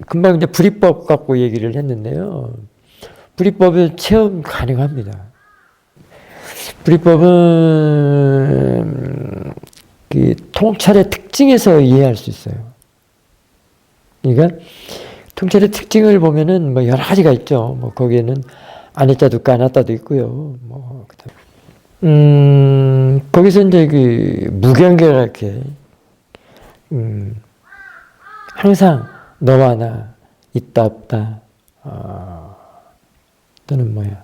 금방 이제 불이법 갖고 얘기를 했는데요. 불이법은 체험 가능합니다. 불이법은 그 통찰의 특징에서 이해할 수 있어요. 그러니까 통찰의 특징을 보면은 뭐 여러 가지가 있죠. 뭐 거기에는 아내자도 있고 아나자도 있고요. 뭐 거기서 이제 그 무경계가 이렇게 항상 너와 나 있다 없다 또는 뭐야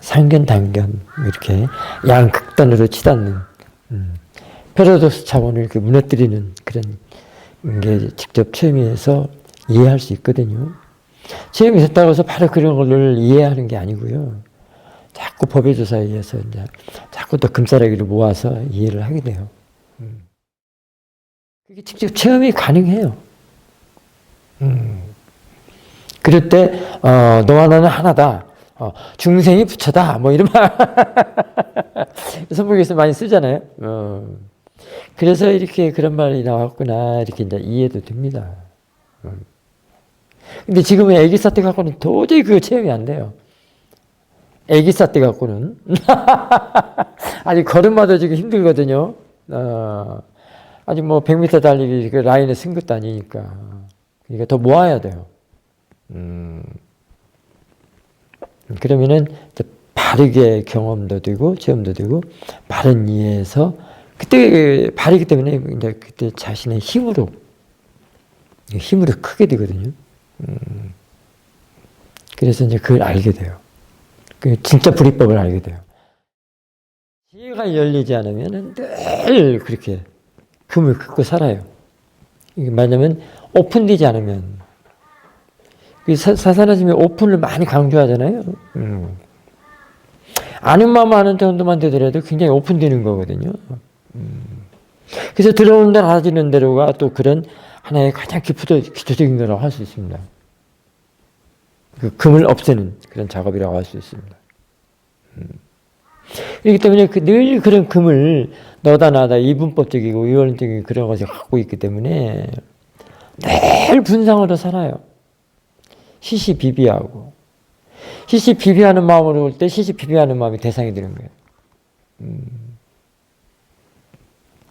상견 단견 이렇게 양극단으로 치닫는 페로도스 차원을 이렇게 무너뜨리는 그런 게 직접 체험에서 이해할 수 있거든요. 체험이 됐다고 해서 바로 그런 걸 이해하는 게 아니고요. 자꾸 법의 조사에 의해서 이제 자꾸 또 금싸라기를 모아서 이해를 하게 돼요. 그게 직접 체험이 가능해요. 그럴 때 너와 나는 하나다. 중생이 부처다. 뭐 이런 말 선법에서 많이 쓰잖아요. 그래서 이렇게 그런 말이 나왔구나 이렇게 이제 이해도 됩니다. 근데 지금은 애기사 때 갖고는 도저히 그거 체험이 안 돼요. 애기사 때 갖고는 아직 걸음마도 지금 힘들거든요. 아직 뭐 100m 달리기 그 라인에 쓴 것도 아니니까. 그러니까 더 모아야 돼요. 그러면은 바르게 경험도 되고 체험도 되고 바른 이해에서 그때 바르기 때문에 이제 그때 자신의 힘으로 크게 되거든요. 그래서 이제 그걸 알게 돼요. 그 진짜 불이법을 알게 돼요. 지혜가 열리지 않으면은 늘 그렇게 금을 긋고 살아요. 이게 뭐냐면 오픈되지 않으면 사사나즘이 오픈을 많이 강조하잖아요. 아는 마음 아는 정도만 되더라도 굉장히 오픈되는 거거든요. 그래서 들어오는 대로 알아지는 대로가 또 그런 하나의 가장 기초적인 거라고 할 수 있습니다. 그 금을 없애는 그런 작업이라고 할 수 있습니다. 그렇기 때문에 늘 그런 금을 너다 나다 이분법적이고 이원적인 그런 것을 갖고 있기 때문에 늘 분상으로 살아요. 시시비비하고 시시비비하는 마음으로 볼 때 시시비비하는 마음이 대상이 되는 거예요.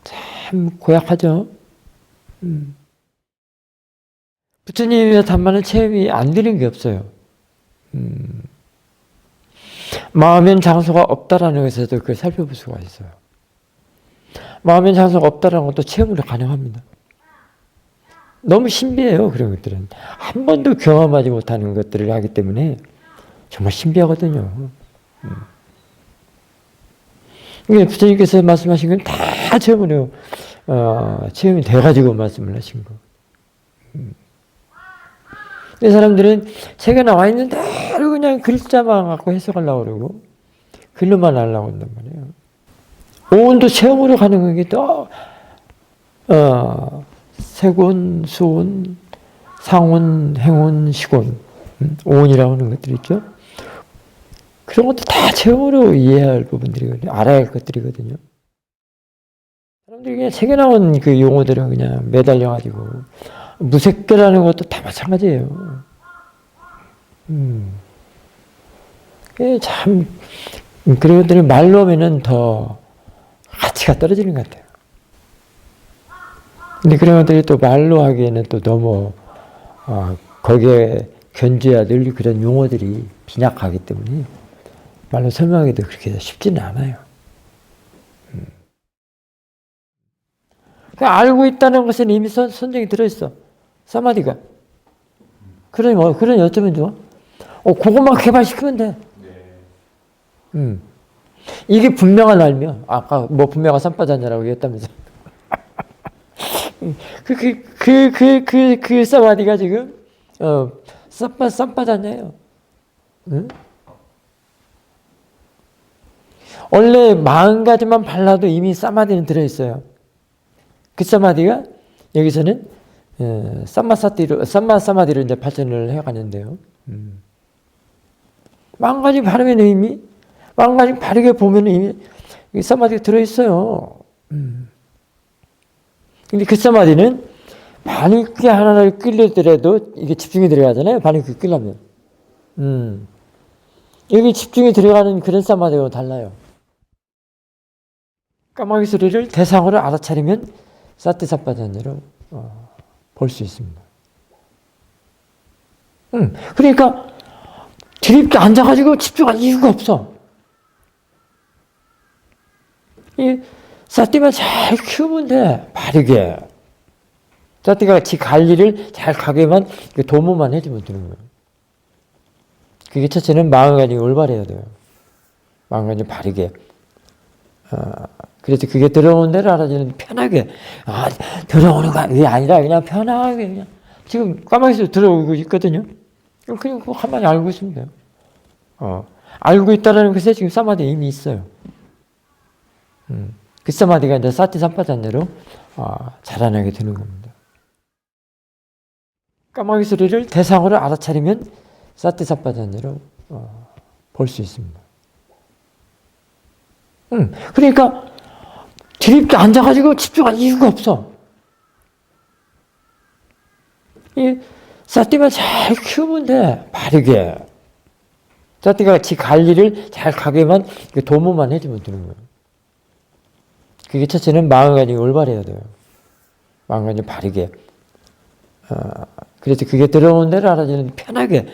참 고약하죠. 부처님의 단만은 체험이 안 되는 게 없어요. 마음엔 장소가 없다라는 것에서도 그걸 살펴볼 수가 있어요. 마음엔 장소가 없다라는 것도 체험으로 가능합니다. 너무 신비해요. 그런 것들은. 한 번도 경험하지 못하는 것들을 하기 때문에 정말 신비하거든요. 부처님께서 말씀하신 건 다 체험으로 체험이 돼가지고 말씀을 하신 거. 이 사람들은 책에 나와 있는 대로 그냥 글자만 갖고 해석하려고 그러고 글로만 하려고 한단 말이에요. 오온도 체험으로 가는 게 또 세곤, 수온, 상온, 행온, 시곤, 오온이라고 하는 것들 있죠. 그런 것도 다 체험으로 이해할 부분들이거든요. 알아야 할 것들이거든요. 사람들이 그냥 책에 나온 그 용어들은 그냥 매달려가지고 무색계라는 것도 다 마찬가지예요. 참 그런 것들을 말로 하면은 더 가치가 떨어지는 것 같아요. 근데 그런 것들이 또 말로 하기에는 또 너무 거기에 견줘야 될 그런 용어들이 빈약하기 때문에 말로 설명하기도 그렇게 쉽지는 않아요. 알고 있다는 것은 이미 선정이 들어있어. 사마디가. 그러니 뭐, 그러니 어쩌면 좋아? 그것만 개발시키면 돼. 이게 분명한 알면, 아까 뭐 분명한 삼파자냐라고 얘기했다면서. 그 사마디가 지금, 삼파자냐예요. 응? 원래 40가지만 발라도 이미 사마디는 들어있어요. 그 사마디가 여기서는 삼마사마디로 이제 발전을 해가는데요. 40가지 바르면 이미 40가지 바르게 보면 이미 사마디가 들어있어요. 근데 그 사마디는 바느끼 하나를 끼려더라도 이게 집중이 들어가잖아요. 바느끼 끼려면. 여기 집중이 들어가는 그런 사마디하고 달라요. 까마귀 소리를 대상으로 알아차리면 사티사파잔으로 볼 수 있습니다. 그러니까 드립게 앉아가지고 집중할 이유가 없어. 이 사티만 잘 키우면 돼. 바르게. 사티가 지 관리를 잘 가게만 도모만 해주면 되는 거예요. 그게 첫째는 마음가짐이 올바르해야 돼요. 마음가짐이 바르게. 그래서 그게 들어오는 대로 알아주는 편하게. 들어오는 게 아니라 그냥 편하게 그냥. 지금 까마귀에서 들어오고 있거든요. 그냥 그거 한마디 알고 있으면 돼요. 알고 있다라는 것에 지금 사마디에 이미 있어요. 그 사마디가 이제 사티 삼파잔대로 자라나게 되는 겁니다. 까마귀 소리를 대상으로 알아차리면 사티 삼파잔대로 볼 수 있습니다. 그러니까 드립게 앉아가지고 집중할 이유가 없어. 이 사티만 잘 키우면 돼. 바르게. 사티가 지 관리를 잘 가게만 도모만 해주면 되는 거예요. 그게 첫째는 마음가짐이 올바르해야 돼요. 마음가짐이 바르게. 그래서 그게 들어오는 대로 알아주는 편하게.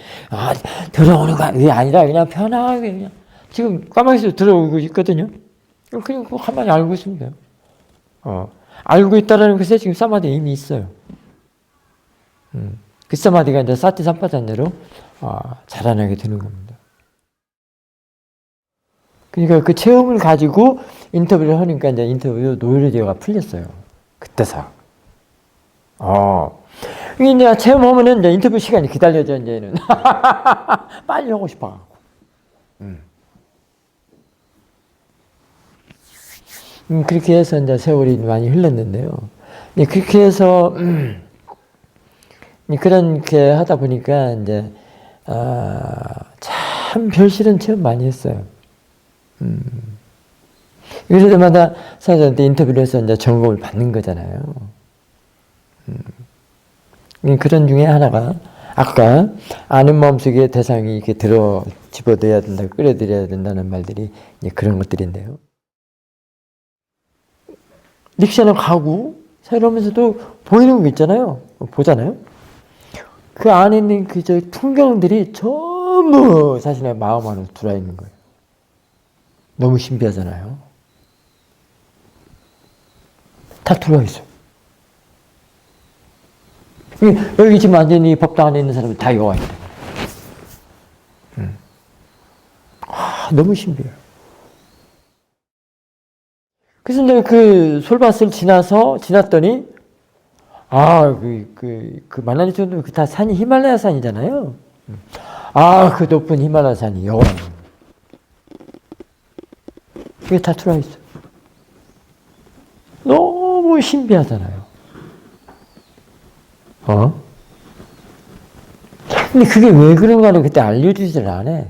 들어오는 게 아니라 그냥 편하게 그냥. 지금 까마귀에서 들어오고 있거든요. 그냥 그거 한마디 알고 있으면 돼요. 알고 있다라는 것에 지금 사마디에 이미 있어요. 그 사마디가 이제 사티 삼파잔대로 자라나게 되는 겁니다. 그러니까 그 체험을 가지고 인터뷰를 하니까 이제 인터뷰 노이로제가 풀렸어요. 그때서. 이제 체험하면은 이제 인터뷰 시간이 기다려져, 이제는. 빨리 하고 싶어갖고. 그렇게 해서 이제 세월이 많이 흘렀는데요. 그렇게 해서, 그렇게 하다 보니까 이제, 참 별실은 체험 많이 했어요. 이럴 때마다 사람들한테 인터뷰를 해서 이제 점검을 받는 거잖아요. 그런 중에 하나가, 아까 아는 마음속에 대상이 이렇게 집어넣어야 된다, 끌어들여야 된다는 말들이 이제 그런 것들인데요. 릭샤는 가고, 살아오면서도 보이는 거 있잖아요. 보잖아요. 그 안에 있는 저 풍경들이 전부 자신의 마음 안에 들어와 있는 거예요. 너무 신비하잖아요. 다 들어와 있어요. 여기 지금 완전히 법당 안에 있는 사람이 다 여와 있어요. 너무 신비해요. 그래서 이제 그 솔밭을 지났더니, 그 만나니 정도 다 산이 히말라야 산이잖아요. 그 높은 히말라야 산이 여왕. 그게 다 들어와 있어요. 너무 신비하잖아요. 근데 그게 왜 그런가를 그때 알려주질 않아.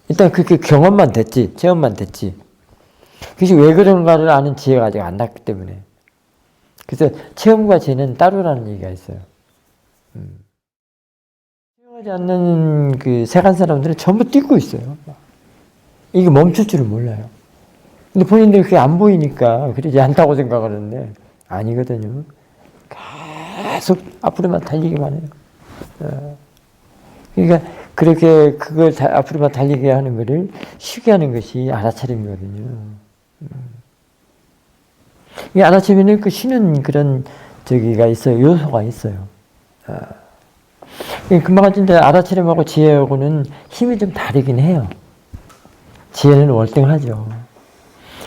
일단 그게 경험만 됐지, 체험만 됐지. 그래서 왜 그런가를 아는 지혜가 아직 안 났기 때문에. 그래서 체험과 지혜는 따로라는 얘기가 있어요. 체험하지 않는 그 세간 사람들은 전부 뛰고 있어요. 이게 멈출 줄을 몰라요. 근데 본인들이 그게 안 보이니까 그러지 않다고 생각하는데 아니거든요. 계속 앞으로만 달리기만 해요. 그러니까 그렇게 그걸 앞으로만 달리게 하는 것을 쉬게 하는 것이 알아차림이거든요. 이 알아차림에는 그 쉬는 그런 저기가 있어요. 요소가 있어요. 금방 같은데 알아차림하고 지혜하고는 힘이 좀 다르긴 해요. 지혜는 월등하죠.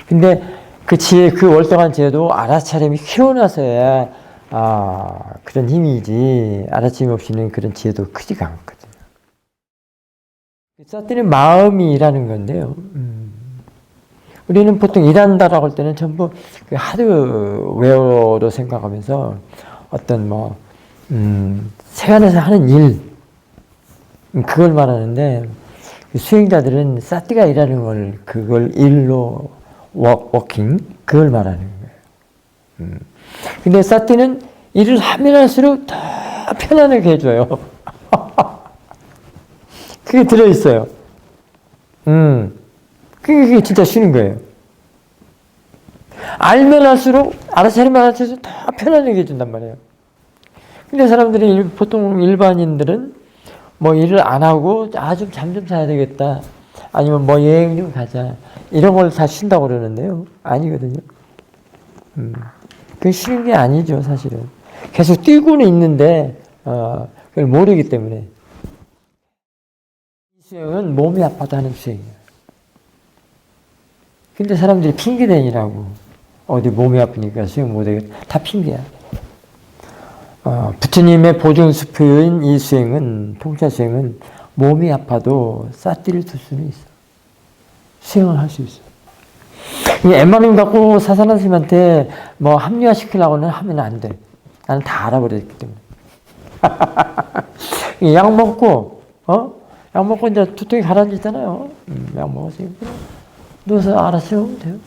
근데 그 지혜, 그 월등한 지혜도 알아차림이 키워나서야 그런 힘이지 알아차림 없이는 그런 지혜도 크지가 않거든요. 사티는 마음이 일하는 건데요. 우리는 보통 일한다라고 할 때는 전부 그 하드웨어로 생각하면서 어떤 세간에서 하는 일, 그걸 말하는데 수행자들은 사티가 일하는 그걸 일로 워킹, 그걸 말하는 거예요. 근데 사티는 일을 하면 할수록 더 편안하게 해줘요. 그게 들어있어요. 그게 진짜 쉬는 거예요. 알면 할수록, 알아차리면 알아차릴수록 더 편안하게 해준단 말이에요. 근데 사람들이, 보통 일반인들은 뭐 일을 안 하고, 좀 잠 좀 자야 되겠다. 아니면 뭐 여행 좀 가자. 이런 걸 다 쉰다고 그러는데요. 아니거든요. 그게 쉬는 게 아니죠, 사실은. 계속 뛰고는 있는데, 그걸 모르기 때문에. 이 수행은 몸이 아파도 하는 수행이에요. 근데 사람들이 핑계 대니라고. 어디 몸이 아프니까 수행 못하겠다. 다 핑계야. 부처님의 보존수표인 이 수행은, 통차 수행은 몸이 아파도 쌀띠를 둘 수는 있어. 수행을 할 수 있어. 엠마님 갖고 사사란 스님한테 뭐 합리화시키려고는 하면 안 돼. 나는 다 알아버렸기 때문에. 약 먹고, 약 먹고 이제 두통이 가라앉잖아요. 약 먹어서 누워서 알아서 하면 돼요.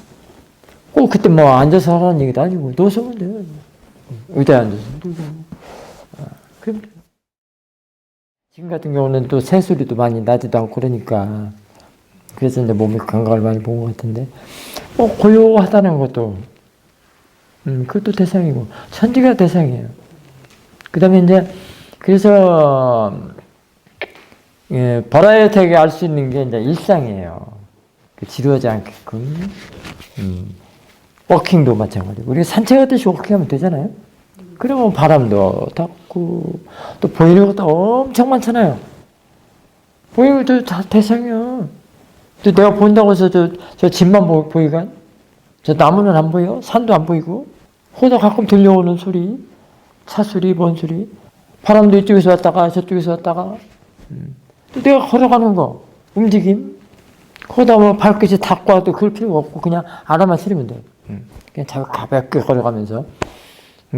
꼭 그때 뭐 앉아서 하라는 얘기도 아니고, 누워서 하면 돼요. 의자에 앉아서. 그럼 돼요. 지금 같은 경우는 또 새소리도 많이 나지도 않고 그러니까. 그래서 이제 몸이 감각을 많이 본 것 같은데. 고요하다는 것도, 그것도 대상이고, 천지가 대상이에요. 그 다음에 이제, 그래서, 버라이어티하게 알 수 있는 게 이제 일상이에요. 지루하지 않게끔. 워킹도 마찬가지고. 우리가 산책하듯이 워킹하면 되잖아요. 그러면 바람도 닿고, 또 보이는 것도 엄청 많잖아요. 보이는 것도 다 대상이야. 또 내가 본다고 해서 저 집만 보이간? 저 나무는 안 보여? 산도 안 보이고? 호도 가끔 들려오는 소리, 차 소리, 뭔 소리? 바람도 이쪽에서 왔다가 저쪽에서 왔다가. 또 내가 걸어가는 거, 움직임. 거기다 뭐 발끝이 닿고 와도 그럴 필요가 없고 그냥 알아만 쓰리면 돼. 그냥 가볍게 걸어가면서.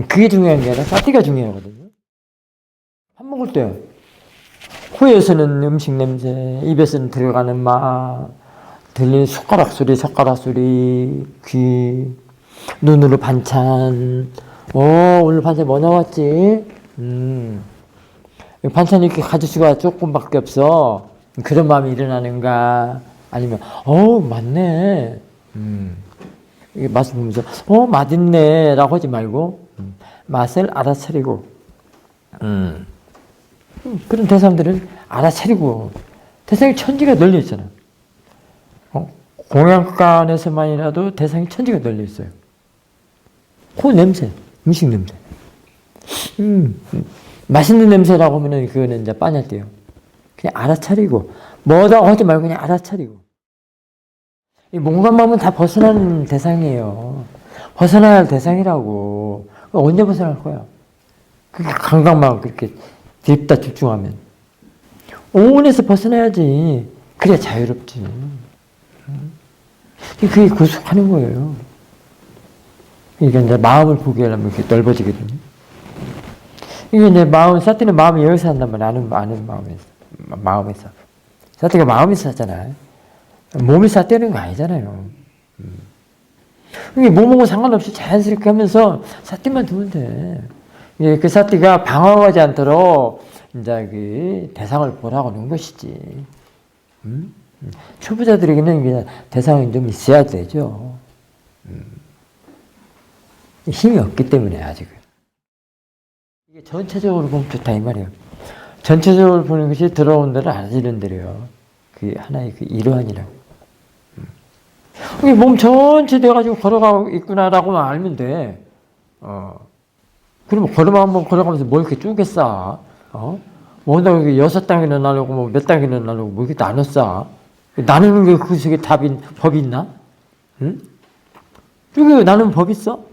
그게 중요한 게 아니라 사티가 중요하거든요. 밥 먹을 때 코에서는 음식 냄새, 입에서는 들어가는 맛, 들리는 숟가락 소리, 귀, 눈으로 반찬. 오늘 반찬 뭐 나왔지? 반찬이 이렇게 가짓수가 조금밖에 없어. 그런 마음이 일어나는가? 아니면, 맞네. 이게 맛을 보면서, 맛있네. 라고 하지 말고, 맛을 알아차리고, 그런 대상들은 알아차리고, 대상이 천지가 널려 있잖아. 공양간에서만이라도 대상이 천지가 널려 있어요. 코 냄새, 음식 냄새. 맛있는 냄새라고 하면은 그거는 이제 빠냐대요. 그냥 알아차리고, 뭐라고 하지 말고 그냥 알아차리고. 이 몸과 마음은 다 벗어나는 대상이에요. 벗어나야 할 대상이라고. 언제 벗어날 거야? 그게 감각만 그렇게 딥다 집중하면. 온에서 벗어나야지. 그래야 자유롭지. 그게 구속하는 거예요. 이게 이제 마음을 보게 하려면 이렇게 넓어지거든요. 이게 이제 사티는 마음이 여기서 한단 말이야. 아는 마음에서. 사티가 마음에서 하잖아요. 몸이 사티하는 거 아니잖아요. 이게 몸하고 상관없이 자연스럽게 하면서 사티만 두면 돼. 그 사티가 방황하지 않도록 이제 그 대상을 보라고 하는 것이지. 초보자들에게는 그냥 대상이 좀 있어야 되죠. 힘이 없기 때문에 아직은. 이게 전체적으로 보면 좋다 이 말이에요. 전체적으로 보는 것이 들어온 대로 알아지는 대로요. 그게 하나의 그 일환이라고. 이게 몸 전체 돼가지고 걸어가고 있구나라고만 알면 돼. 그러면 한번 걸어가면서 뭘 이렇게 쪼갰어? 뭐 한다고 6단계는 나누고 뭐 몇 단계는 나누고 뭐 이렇게 나눠 쌓아? 나누는 게 그 속에 법이 있나? 응? 여기 나누는 법 있어?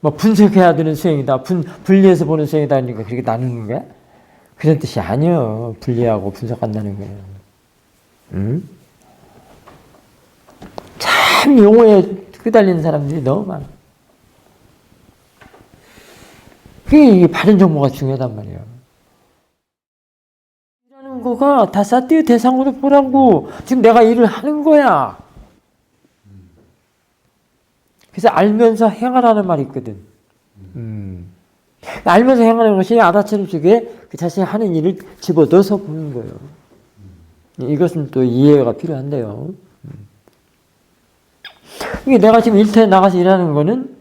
뭐 분석해야 되는 수행이다. 분리해서 보는 수행이다. 그러니까 그렇게 나누는 거야? 그런 뜻이 아니요. 분리하고 분석한다는 거예요. 응? 참 용어에 끄달리는 사람들이 너무 많아. 그게 바른 정보가 중요하단 말이에요. 일하는 거가 다 사띠의 대상으로 보라고. 지금 내가 일을 하는 거야. 그래서 알면서 행하라는 말이 있거든. 알면서 행하는 것이 알아차림 속에 그 자신이 하는 일을 집어넣어서 보는 거예요. 이것은 또 이해가 필요한데요. 이게 내가 지금 일터에 나가서 일하는 거는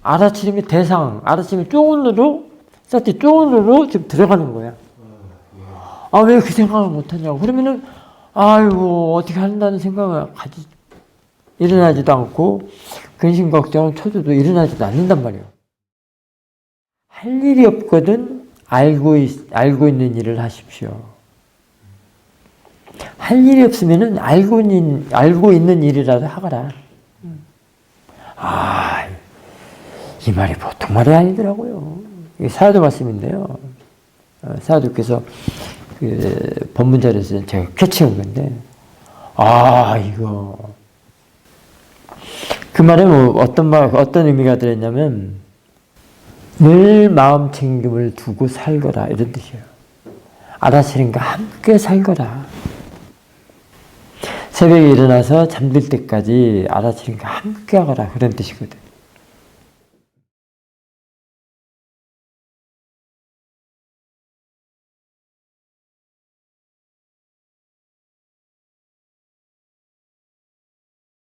알아차림의 대상, 알아차림의 쪼은으로, 사티 쪼은으로 지금 들어가는 거야. 아, 왜 그 생각을 못하냐고. 그러면은, 아이고, 어떻게 한다는 생각을 일어나지도 않고, 근심, 걱정, 초조도 일어나지도 않는단 말이에요. 할 일이 없거든, 알고 있는 일을 하십시오. 할 일이 없으면은 알고 있는 일이라도 하거라. 이 말이 보통 말이 아니더라고요. 이게 사도 말씀인데요. 사도께서 그 본문자리에서 제가 캐치한 건데, 이거. 그 말에 뭐 어떤 의미가 들었냐면, 늘 마음 챙김을 두고 살거라. 이런 뜻이에요. 알아차림과 함께 살거라. 새벽에 일어나서 잠들 때까지 알아차림과 함께 하거라. 그런 뜻이거든.